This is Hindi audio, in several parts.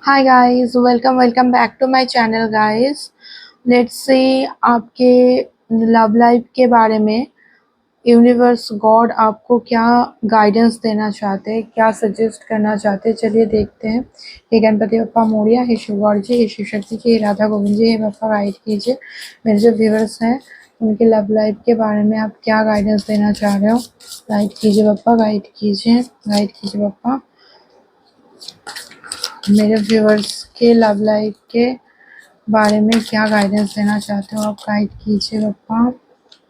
Hi guys, welcome back to my channel guys. Let's see आपके लव लाइफ के बारे में यूनिवर्स गॉड आपको क्या गाइडेंस देना चाहते हैं, क्या सजेस्ट करना चाहते हैं। चलिए देखते हैं। हे गणपति बप्पा मोरिया, हे शिव गॉड जी, हे शिव शक्ति जी, हे राधा गोविंद जी, हे बप्पा गाइड कीजिए। मेरे जो व्यूवर्स हैं उनके लव लाइफ के बारे में आप क्या गाइडेंस देना चाह रहे हो। गाइड कीजिए बप्पा, गाइड कीजिए बप्पा। मेरे व्यूवर्स के लव लाइफ के बारे में क्या गाइडेंस देना चाहते हो आप। गाइड कीजिए बप्पा,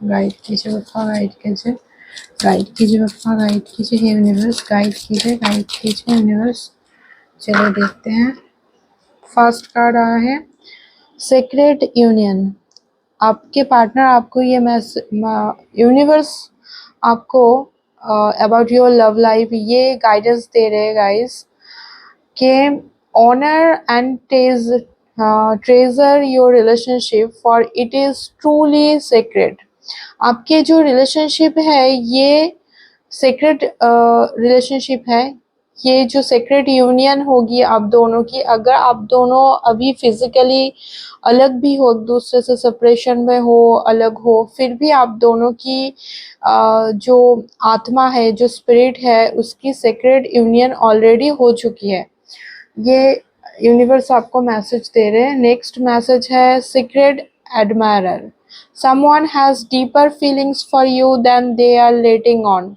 गाइड कीजिए बप्पा, गाइड कीजिए, गाइड कीजिए बप्पा, गाइड कीजिए। हे यूनिवर्स गाइड कीजिए यूनिवर्स। चलिए देखते हैं। फर्स्ट कार्ड आया है सीक्रेट यूनियन। आपके पार्टनर आपको ये यूनिवर्स आपको अबाउट योर लव लाइफ ये गाइडेंस दे रहे हैं गाइस के honor and treasure your relationship for it is truly sacred। आपके जो रिलेशनशिप है ये सेक्रेट रिलेशनशिप है। ये जो सेक्रेट यूनियन होगी आप दोनों की, अगर आप दोनों अभी फिजिकली अलग भी हो, एक दूसरे से सेपरेशन में हो, अलग हो, फिर भी आप दोनों की जो आत्मा है, जो स्पिरिट है, उसकी सेक्रेट यूनियन ऑलरेडी हो चुकी है। ये यूनिवर्स आपको मैसेज दे रहे हैं। नेक्स्ट मैसेज है secret admirer. Someone has deeper feelings for you then they are letting on.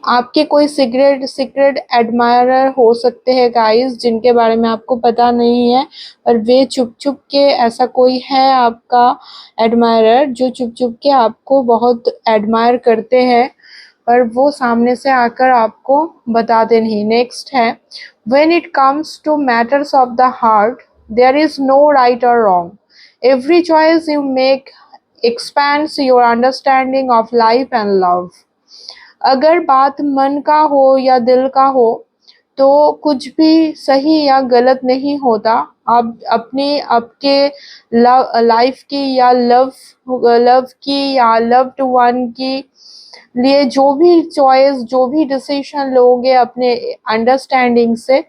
आपके कोई सीक्रेट एडमायरर हो सकते हैं गाइस, जिनके बारे में आपको पता नहीं है, पर वे चुप चुप के, ऐसा कोई है आपका एडमायरर जो चुप चुप के आपको बहुत एडमायर करते हैं, पर वो सामने से आकर आपको बताते नहीं। नेक्स्ट है when it comes to matters of the heart there is no right और wrong. Every choice you make expands your understanding of life and love। अगर बात मन का हो या दिल का हो तो कुछ भी सही या गलत नहीं होता। आप अपनी आपके लाइफ की या लव की या लव्ड वन की लिए जो भी चॉइस, जो भी डिसीजन लोगे अपने अंडरस्टैंडिंग से,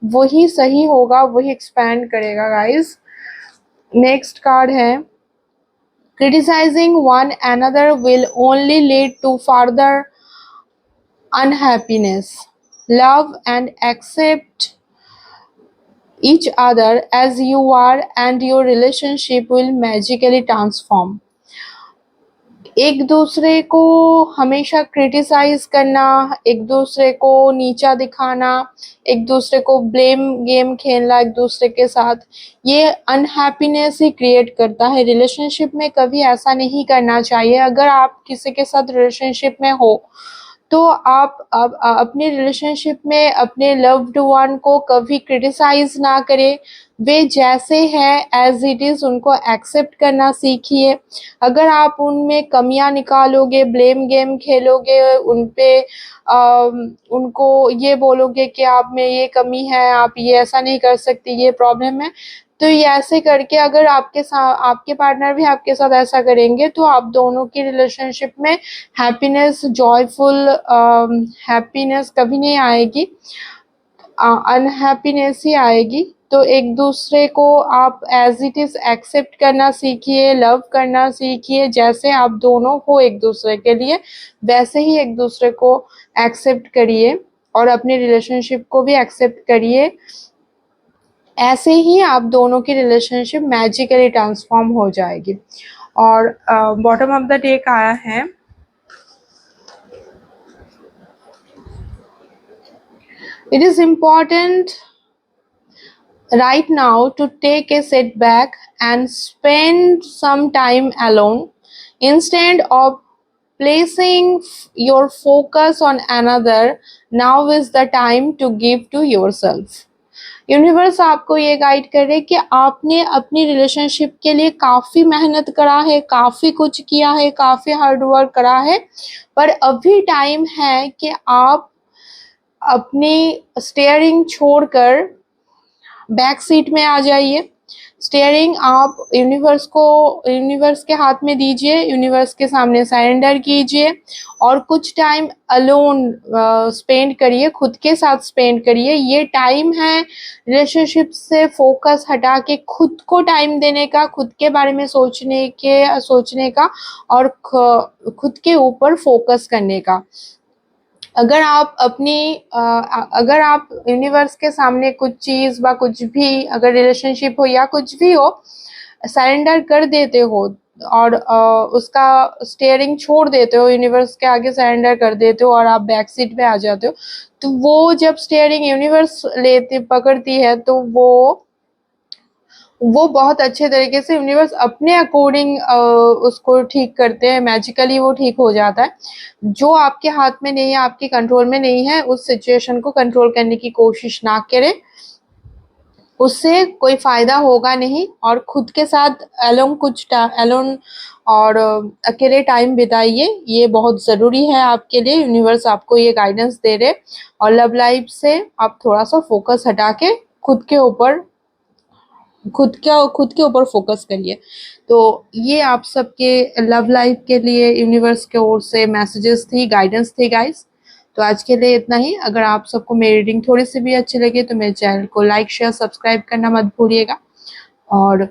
वही सही होगा, वही एक्सपैंड करेगा गाइस। नेक्स्ट कार्ड है criticizing one another will only lead to further unhappiness। Love and accept each other as you are and your relationship will magically transform। एक दूसरे को हमेशा क्रिटिसाइज करना, एक दूसरे को नीचा दिखाना, एक दूसरे को ब्लेम गेम खेलना एक दूसरे के साथ, ये अनहैप्पीनेस ही क्रिएट करता है। रिलेशनशिप में कभी ऐसा नहीं करना चाहिए। अगर आप किसी के साथ रिलेशनशिप में हो तो आप अपने रिलेशनशिप में अपने लव्ड वन को कभी क्रिटिसाइज ना करें। वे जैसे हैं एज इट इज़ उनको एक्सेप्ट करना सीखिए। अगर आप उनमें कमियां निकालोगे, ब्लेम गेम खेलोगे, उन पे उनको ये बोलोगे कि आप में ये कमी है, आप ये ऐसा नहीं कर सकती, ये प्रॉब्लम है, तो ये ऐसे करके अगर आपके पार्टनर भी आपके साथ ऐसा करेंगे तो आप दोनों की रिलेशनशिप में हैप्पीनेस, जॉयफुल हैप्पीनेस कभी नहीं आएगी, अनहैप्पीनेस ही आएगी। तो एक दूसरे को आप एज इट इज़ एक्सेप्ट करना सीखिए, लव करना सीखिए। जैसे आप दोनों हो एक दूसरे के लिए, वैसे ही एक दूसरे को एक्सेप्ट करिए और अपनी रिलेशनशिप को भी एक्सेप्ट करिए। ऐसे ही आप दोनों की रिलेशनशिप मैजिकली ट्रांसफॉर्म हो जाएगी। और बॉटम ऑफ द डेक आया है it is important right now to take a step back and spend some time alone instead of placing your focus on another। now is the time to give to yourself। Universe आपको ये गाइड कर रहे कि आपने अपनी रिलेशनशिप के लिए काफ़ी मेहनत करा है, काफ़ी कुछ किया है, काफ़ी हार्ड वर्क करा है, पर अभी टाइम है कि आप अपनी स्टेयरिंग छोड़कर बैक सीट में आ जाइए। स्टीयरिंग आप यूनिवर्स के हाथ में दीजिए, यूनिवर्स के सामने सरेंडर कीजिए और कुछ टाइम अलोन स्पेंड करिए, खुद के साथ स्पेंड करिए। ये टाइम है रिलेशनशिप से फोकस हटा के खुद को टाइम देने का, खुद के बारे में सोचने का और खुद के ऊपर फोकस करने का। अगर आप यूनिवर्स के सामने कुछ चीज व कुछ भी, अगर रिलेशनशिप हो या कुछ भी हो, सरेंडर कर देते हो और उसका स्टीयरिंग छोड़ देते हो, यूनिवर्स के आगे सरेंडर कर देते हो और आप बैक सीट पे आ जाते हो, तो वो जब स्टीयरिंग यूनिवर्स पकड़ती है तो वो बहुत अच्छे तरीके से यूनिवर्स अपने अकॉर्डिंग उसको ठीक करते हैं, मैजिकली वो ठीक हो जाता है। जो आपके हाथ में नहीं है, आपके कंट्रोल में नहीं है, उस सिचुएशन को कंट्रोल करने की कोशिश ना करें, उससे कोई फायदा होगा नहीं। और खुद के साथ एलोन और अकेले टाइम बिताइए, ये बहुत ज़रूरी है आपके लिए। यूनिवर्स आपको ये गाइडेंस दे रहे। और लव लाइफ से आप थोड़ा सा फोकस हटा के खुद के ऊपर फोकस करिए। तो ये आप सबके लव लाइफ के लिए यूनिवर्स के ओर से मैसेजेस थी, गाइडेंस थी गाइस। तो आज के लिए इतना ही। अगर आप सबको मेरी रीडिंग थोड़ी सी भी अच्छी लगे तो मेरे चैनल को लाइक शेयर सब्सक्राइब करना मत भूलिएगा। और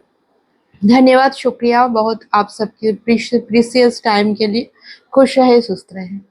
धन्यवाद, शुक्रिया बहुत आप सबके प्रीशियस टाइम के लिए। खुश रहे, सुस्त रहे।